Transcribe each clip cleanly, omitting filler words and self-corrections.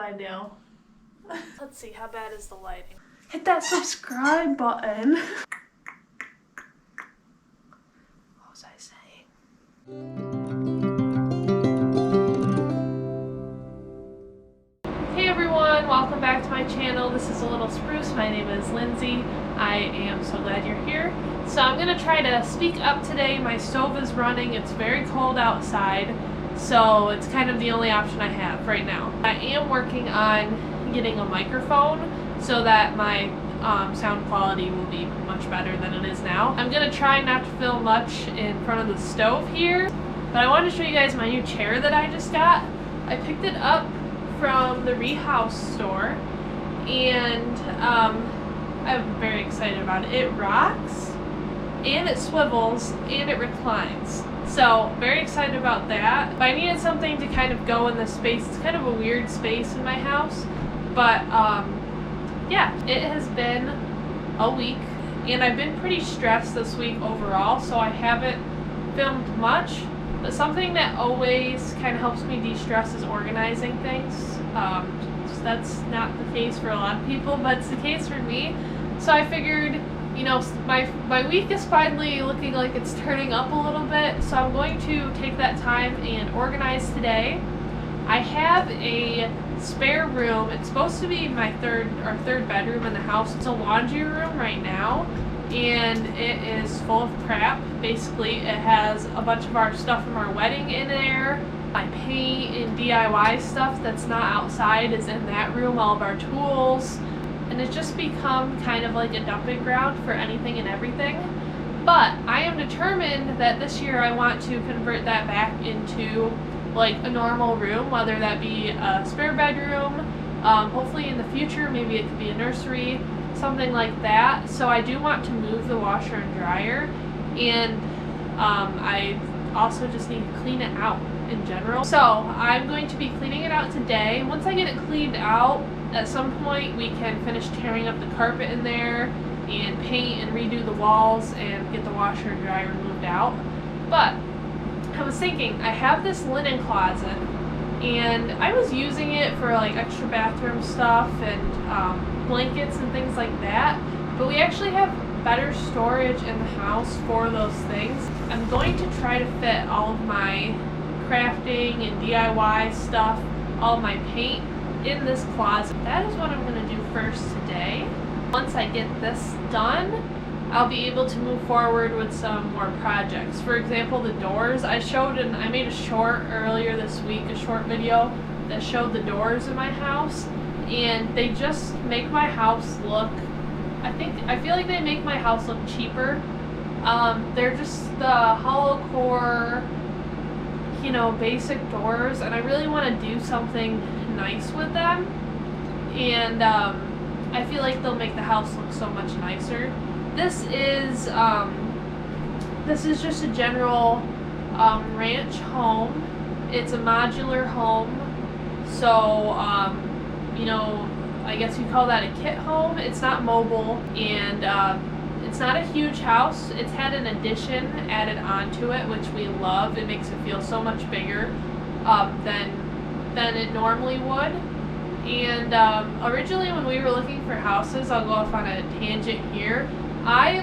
I do. Let's see, how bad is the lighting? Hit that subscribe button. What was I saying? Hey everyone, welcome back to my channel. This is A Little Spruce. My name is Lindsay. I am so glad you're here. So I'm going to try to speak up today. My stove is running. It's very cold outside, so it's kind of the only option I have right now. I am working on getting a microphone so that my sound quality will be much better than it is now. I'm going to try not to film much in front of the stove here, but I wanted to show you guys my new chair that I just got. I picked it up from the Rehouse store, and I'm very excited about it. It rocks, and it swivels, and it reclines. So, very excited about that. But I needed something to kind of go in this space. It's kind of a weird space in my house, but yeah, it has been a week, and I've been pretty stressed this week overall, so I haven't filmed much. But something that always kind of helps me de-stress is organizing things. So that's not the case for a lot of people, but it's the case for me. So I figured, you know, my week is finally looking like it's turning up a little bit, so I'm going to take that time and organize today. I have a spare room. It's supposed to be our third bedroom in the house. It's a laundry room right now, and it is full of crap. Basically, it has a bunch of our stuff from our wedding in there. My paint and DIY stuff that's not outside is in that room, all of our tools. And it's just become kind of like a dumping ground for anything and everything. But I am determined that this year I want to convert that back into like a normal room, whether that be a spare bedroom, hopefully in the future maybe it could be a nursery, something like that. So I do want to move the washer and dryer, and I also just need to clean it out in general. So I'm going to be cleaning it out today. Once I get it cleaned out, at some point we can finish tearing up the carpet in there and paint and redo the walls and get the washer and dryer moved out. But I was thinking, I have this linen closet, and I was using it for like extra bathroom stuff and blankets and things like that, but we actually have better storage in the house for those things. I'm going to try to fit all of my crafting and DIY stuff, all of my paint in this closet. That is what I'm going to do first today. Once I get this done, I'll be able to move forward with some more projects. For example, the doors. I made a short earlier this week, a short video that showed the doors in my house, and they just make my house look, I feel like they make my house look cheaper. They're just the hollow core, you know, basic doors, and I really want to do something nice with them, and I feel like they'll make the house look so much nicer. This is just a general ranch home. It's a modular home, so you know, I guess you call that a kit home. It's not mobile, and it's not a huge house. It's had an addition added onto it, which we love. It makes it feel so much bigger than it normally would. And originally when we were looking for houses, I'll go off on a tangent here, I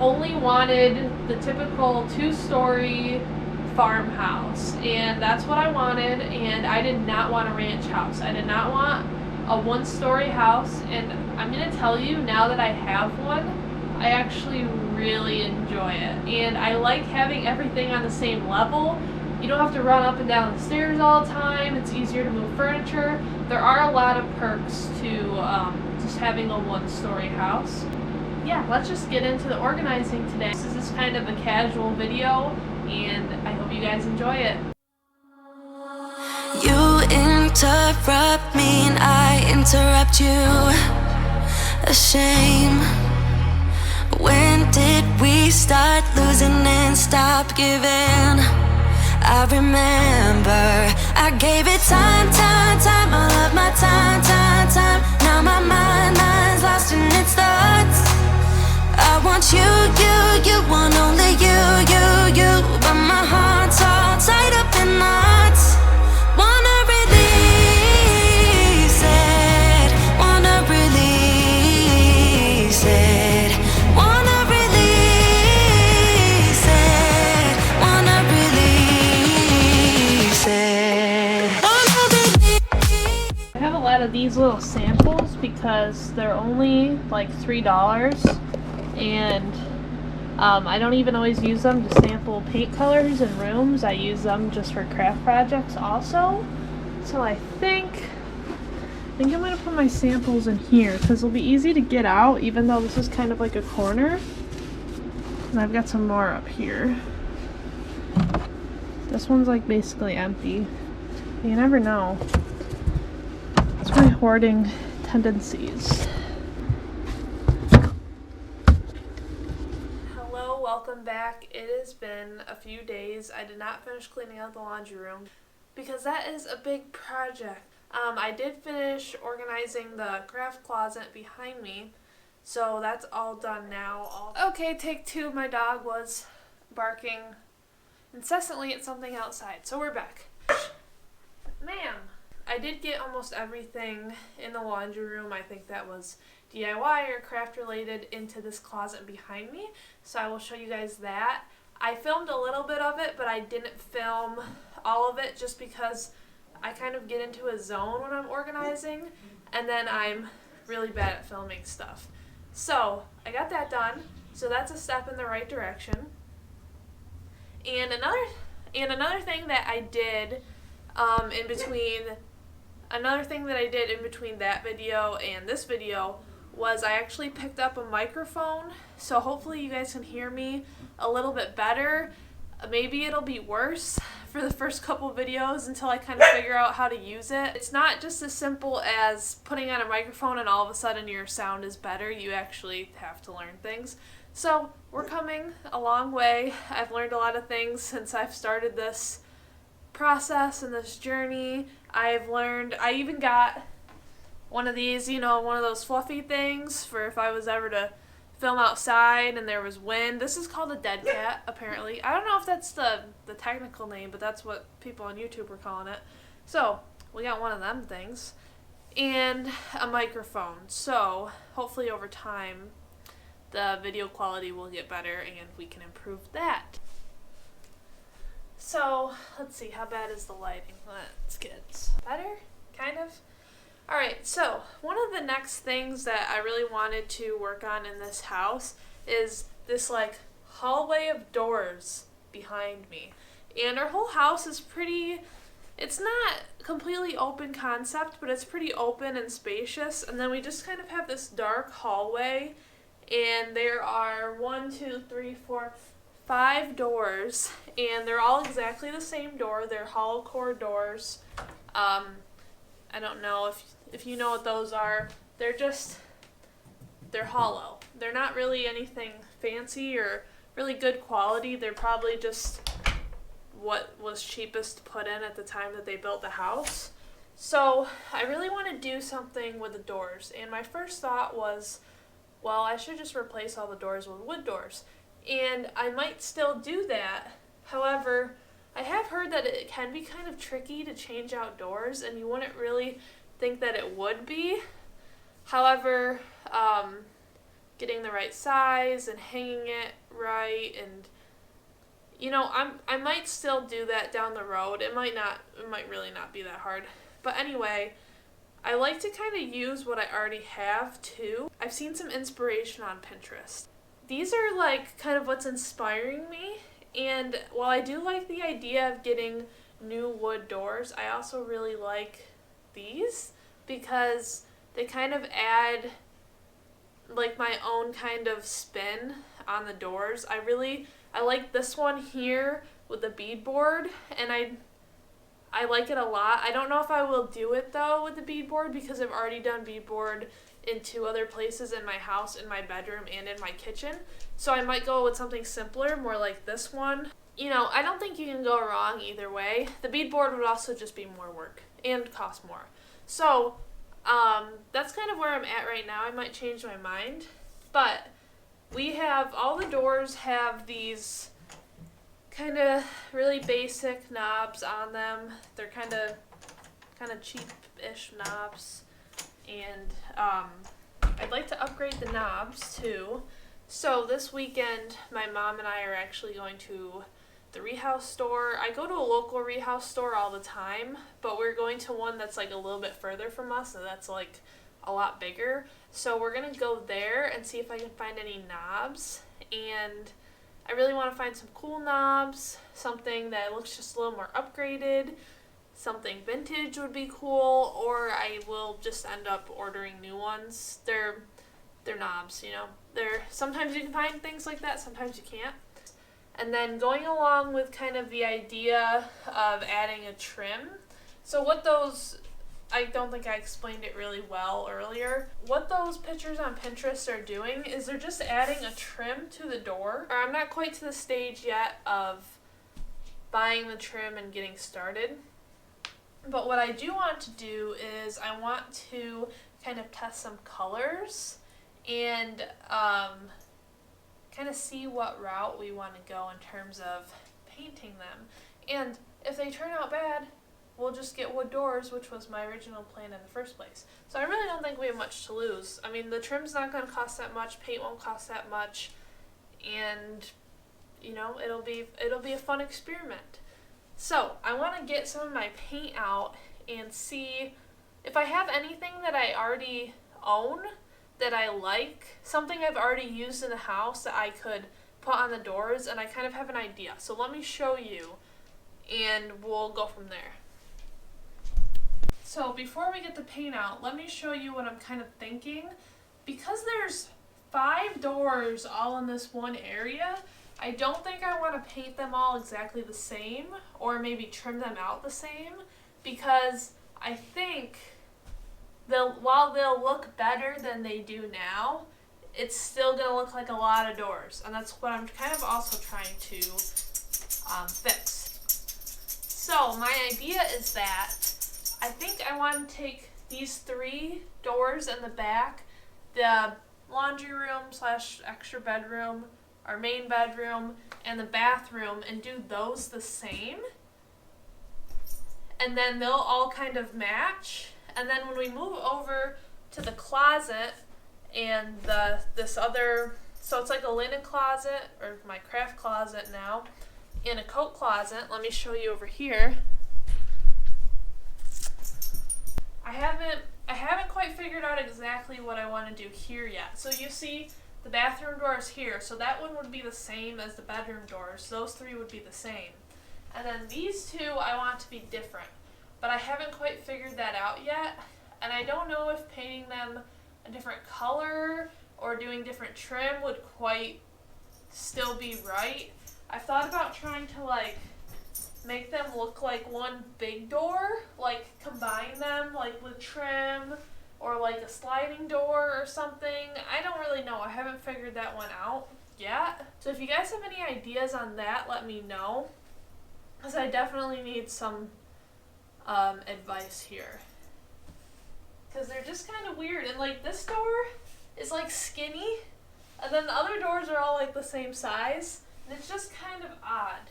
only wanted the typical 2-story farmhouse, and that's what I wanted, and I did not want a ranch house. I did not want a 1-story house, and I'm going to tell you, now that I have one, I actually really enjoy it, and I like having everything on the same level. You don't have to run up and down the stairs all the time. It's easier to move furniture. There are a lot of perks to just having a 1-story house. Yeah, let's just get into the organizing today. This is kind of a casual video, and I hope you guys enjoy it. You interrupt me and I interrupt you. A shame. When did we start losing and stop giving? I remember I gave it time, all of my time. Now my mind's lost in its thoughts. I want you want only you, but my heart's all tied up in knots. Wanna release of these little samples because they're only like $3, and I don't even always use them to sample paint colors in rooms. I use them just for craft projects also. So I think I'm going to put my samples in here because it'll be easy to get out, even though this is kind of like a corner. And I've got some more up here. This one's like basically empty. You never know. It's my hoarding tendencies. Hello, welcome back. It has been a few days. I did not finish cleaning out the laundry room because that is a big project. I did finish organizing the craft closet behind me, so that's all done now. Okay, take two. My dog was barking incessantly at something outside, so we're back. Ma'am, I did get almost everything in the laundry room. I think that was DIY or craft related into this closet behind me, so I will show you guys that. I filmed a little bit of it, but I didn't film all of it just because I kind of get into a zone when I'm organizing, and then I'm really bad at filming stuff. So I got that done, so that's a step in the right direction. And another thing that I did in between that video and this video was I actually picked up a microphone, so hopefully you guys can hear me a little bit better. Maybe it'll be worse for the first couple videos until I kind of figure out how to use it. It's not just as simple as putting on a microphone and all of a sudden your sound is better. You actually have to learn things. So we're coming a long way. I've learned a lot of things since I've started this process and this journey. I even got one of these, one of those fluffy things for if I was ever to film outside and there was wind. This is called a dead cat, apparently. I don't know if that's the technical name, but that's what people on YouTube were calling it. So we got one of them things and a microphone. So hopefully over time the video quality will get better and we can improve that. So let's see, how bad is the lighting? Let's get better, kind of. Alright, so one of the next things that I really wanted to work on in this house is this like hallway of doors behind me. And our whole house is it's not completely open concept, but it's pretty open and spacious. And then we just kind of have this dark hallway, and there are 5 doors, and they're all exactly the same door. They're hollow core doors. I don't know if you know what those are. They're hollow. They're not really anything fancy or really good quality. They're probably just what was cheapest to put in at the time that they built the house. So I really want to do something with the doors, and my first thought was, well, I should just replace all the doors with wood doors. And I might still do that. However, I have heard that it can be kind of tricky to change out doors, and you wouldn't really think that it would be. However, getting the right size and hanging it right, and I might still do that down the road. It might really not be that hard. But anyway, I like to kind of use what I already have too. I've seen some inspiration on Pinterest. These are like kind of what's inspiring me, and while I do like the idea of getting new wood doors, I also really like these because they kind of add like my own kind of spin on the doors. I like this one here with the beadboard, and I like it a lot. I don't know if I will do it though with the beadboard because I've already done beadboard in 2 other places in my house, in my bedroom and in my kitchen. So I might go with something simpler, more like this one. I don't think you can go wrong either way. The beadboard would also just be more work and cost more. So that's kind of where I'm at right now. I might change my mind. But all the doors have these kind of really basic knobs on them. They're kind of cheap-ish knobs. And I'd like to upgrade the knobs too. So this weekend, my mom and I are actually going to the Rehouse store. I go to a local Rehouse store all the time, but we're going to one that's like a little bit further from us, and that's like a lot bigger. So we're gonna go there and see if I can find any knobs. And I really want to find some cool knobs, something that looks just a little more upgraded, something vintage would be cool, or I will just end up ordering new ones. They're knobs, you know. Sometimes you can find things like that, sometimes you can't. And then going along with kind of the idea of adding a trim. So what those, I don't think I explained it really well earlier. What those pictures on Pinterest are doing is they're just adding a trim to the door. Or I'm not quite to the stage yet of buying the trim and getting started. But what I do want to do is I want to kind of test some colors and kind of see what route we want to go in terms of painting them. And if they turn out bad, we'll just get wood doors, which was my original plan in the first place. So I really don't think we have much to lose. I mean, the trim's not going to cost that much, paint won't cost that much, and you know, it'll be a fun experiment. So I want to get some of my paint out and see if I have anything that I already own that I like, something I've already used in the house that I could put on the doors, and I kind of have an idea. So let me show you and we'll go from there. So before we get the paint out, let me show you what I'm kind of thinking. Because there's 5 doors all in this one area, I don't think I want to paint them all exactly the same, or maybe trim them out the same, because I think while they'll look better than they do now, it's still going to look like a lot of doors, and that's what I'm kind of also trying to fix. So my idea is that I think I want to take these 3 doors in the back, the laundry room / extra bedroom, our main bedroom, and the bathroom, and do those the same. And then they'll all kind of match. And then when we move over to the closet and this other, so it's like a linen closet, or my craft closet now, and a coat closet. Let me show you over here. I haven't quite figured out exactly what I want to do here yet. So you see the bathroom door is here, so that one would be the same as the bedroom doors. Those 3 would be the same. And then these 2 I want to be different, but I haven't quite figured that out yet. And I don't know if painting them a different color or doing different trim would quite still be right. I've thought about trying to like make them look like one big door, like combine them like with trim or like a sliding door or something. I don't really know. I haven't figured that one out yet. So if you guys have any ideas on that, let me know, because I definitely need some advice here. Because they're just kind of weird. And like this door is like skinny, and then the other doors are all like the same size, and it's just kind of odd.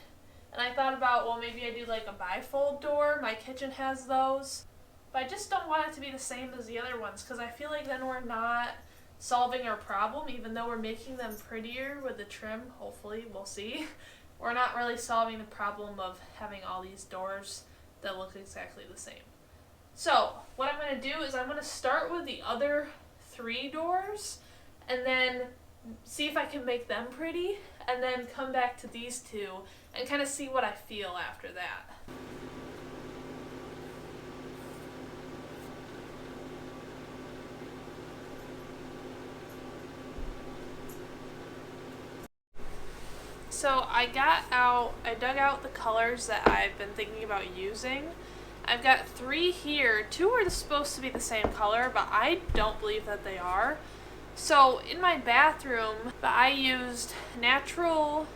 And I thought about, well, maybe I do like a bifold door. My kitchen has those. But I just don't want it to be the same as the other ones, because I feel like then we're not solving our problem, even though we're making them prettier with the trim. Hopefully, we'll see. We're not really solving the problem of having all these doors that look exactly the same. So what I'm going to do is I'm going to start with the other 3 doors and then see if I can make them pretty, and then come back to these 2 and kind of see what I feel after that. So I dug out the colors that I've been thinking about using. I've got 3 here. 2 are supposed to be the same color, but I don't believe that they are. So in my bathroom, I used Natural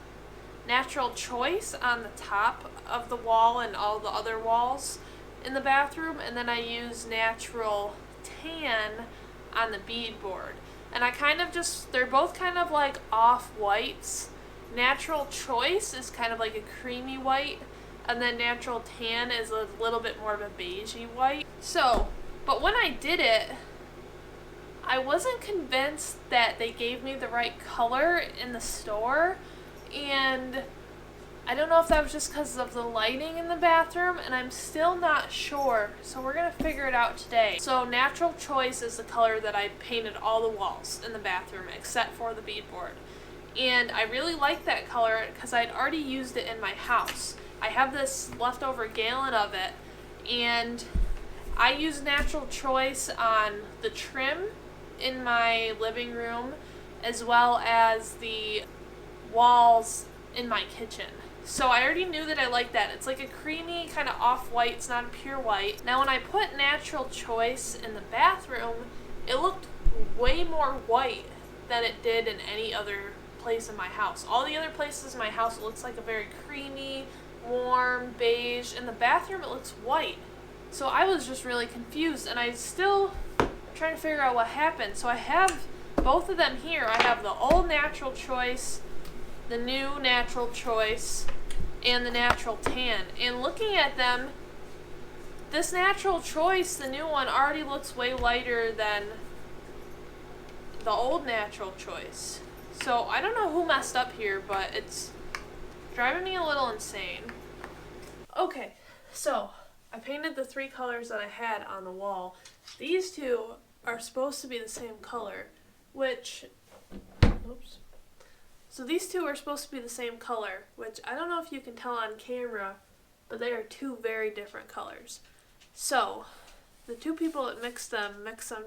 Choice on the top of the wall and all the other walls in the bathroom, and then I used Natural Tan on the beadboard. And I kind of they're both kind of like off-whites. Natural Choice is kind of like a creamy white, and then Natural Tan is a little bit more of a beigey white. So, but when I did it, I wasn't convinced that they gave me the right color in the store, and I don't know if that was just because of the lighting in the bathroom, and I'm still not sure, so we're going to figure it out today. So Natural Choice is the color that I painted all the walls in the bathroom except for the beadboard. And I really like that color because I'd already used it in my house. I have this leftover gallon of it, and I use Natural Choice on the trim in my living room as well as the walls in my kitchen. So I already knew that I liked that. It's like a creamy kind of off-white. It's not a pure white. Now when I put Natural Choice in the bathroom, it looked way more white than it did in any other place in my house. All the other places in my house, it looks like a very creamy, warm, beige. In the bathroom, it looks white. So I was just really confused, and I still trying to figure out what happened. So I have both of them here. I have the old Natural Choice, the new Natural Choice, and the Natural Tan. And looking at them, this Natural Choice, the new one, already looks way lighter than the old Natural Choice. So I don't know who messed up here, but it's driving me a little insane. Okay, so I painted the 3 colors that I had on the wall. These 2 are supposed to be the same color, which, oops. So these 2 are supposed to be the same color, which I don't know if you can tell on camera, but they are 2 very different colors. So the 2 people that mixed them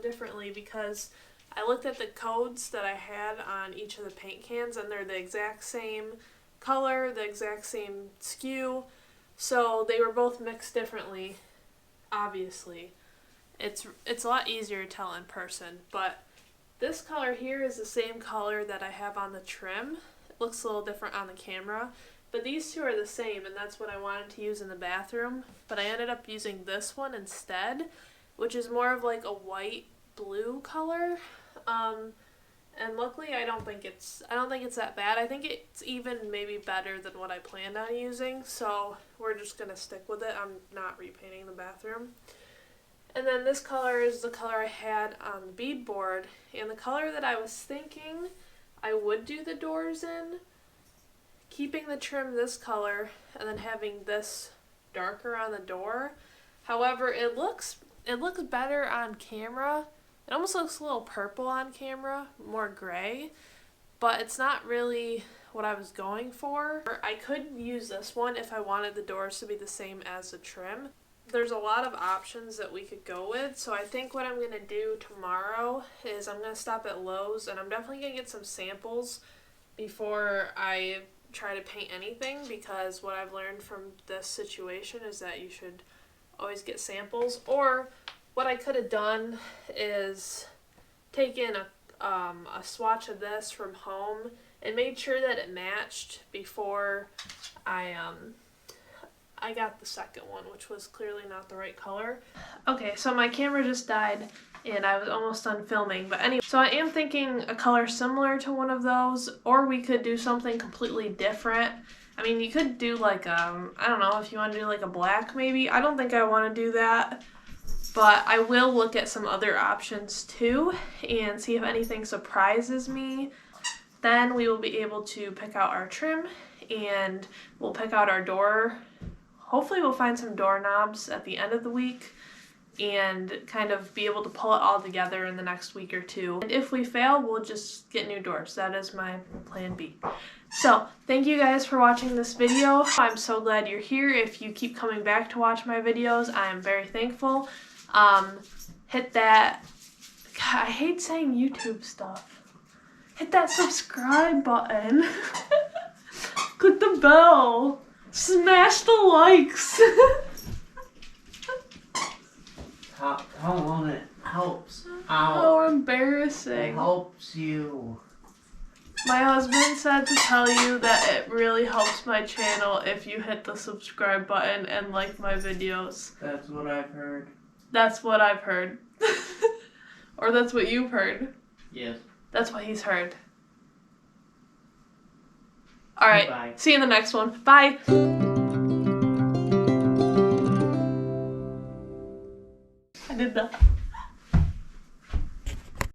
differently because I looked at the codes that I had on each of the paint cans, and they're the exact same color, the exact same SKU. So they were both mixed differently, obviously. It's a lot easier to tell in person, but this color here is the same color that I have on the trim. It looks a little different on the camera, but these 2 are the same, and that's what I wanted to use in the bathroom. But I ended up using this one instead, which is more of like a white blue color. And luckily I don't think it's that bad. I think it's even maybe better than what I planned on using, so we're just gonna stick with it. I'm not repainting the bathroom. And then this color is the color I had on the beadboard, and the color that I was thinking I would do the doors in, keeping the trim this color and then having this darker on the door. However, it looks better on camera. It almost looks a little purple on camera, more gray, but it's not really what I was going for. I could use this one if I wanted the doors to be the same as the trim. There's a lot of options that we could go with, so I think what I'm going to do tomorrow is I'm going to stop at Lowe's, and I'm definitely going to get some samples before I try to paint anything, because what I've learned from this situation is that you should always get samples. Or what I could have done is taken a swatch of this from home and made sure that it matched before I got the second one, which was clearly not the right color. Okay, so my camera just died and I was almost done filming, but anyway, so I am thinking a color similar to one of those, or we could do something completely different. I mean, you could do like I don't know, if you want to do like a black maybe. I don't think I want to do that, but I will look at some other options too and see if anything surprises me. Then we will be able to pick out our trim, and we'll pick out our door. Hopefully we'll find some doorknobs at the end of the week and kind of be able to pull it all together in the next week or 2. And if we fail, we'll just get new doors. That is my plan B. So, thank you guys for watching this video. I'm so glad you're here. If you keep coming back to watch my videos, I am very thankful. Hit that, God, I hate saying YouTube stuff. Hit that subscribe button. Click the bell. Smash the likes. How long it helps How out. It embarrassing. helps you. My husband said to tell you that it really helps my channel if you hit the subscribe button and like my videos. That's what I've heard. That's what I've heard. Or that's what you've heard. Yes. That's what he's heard. Alright, Bye. see you in the next one. Bye! I did that.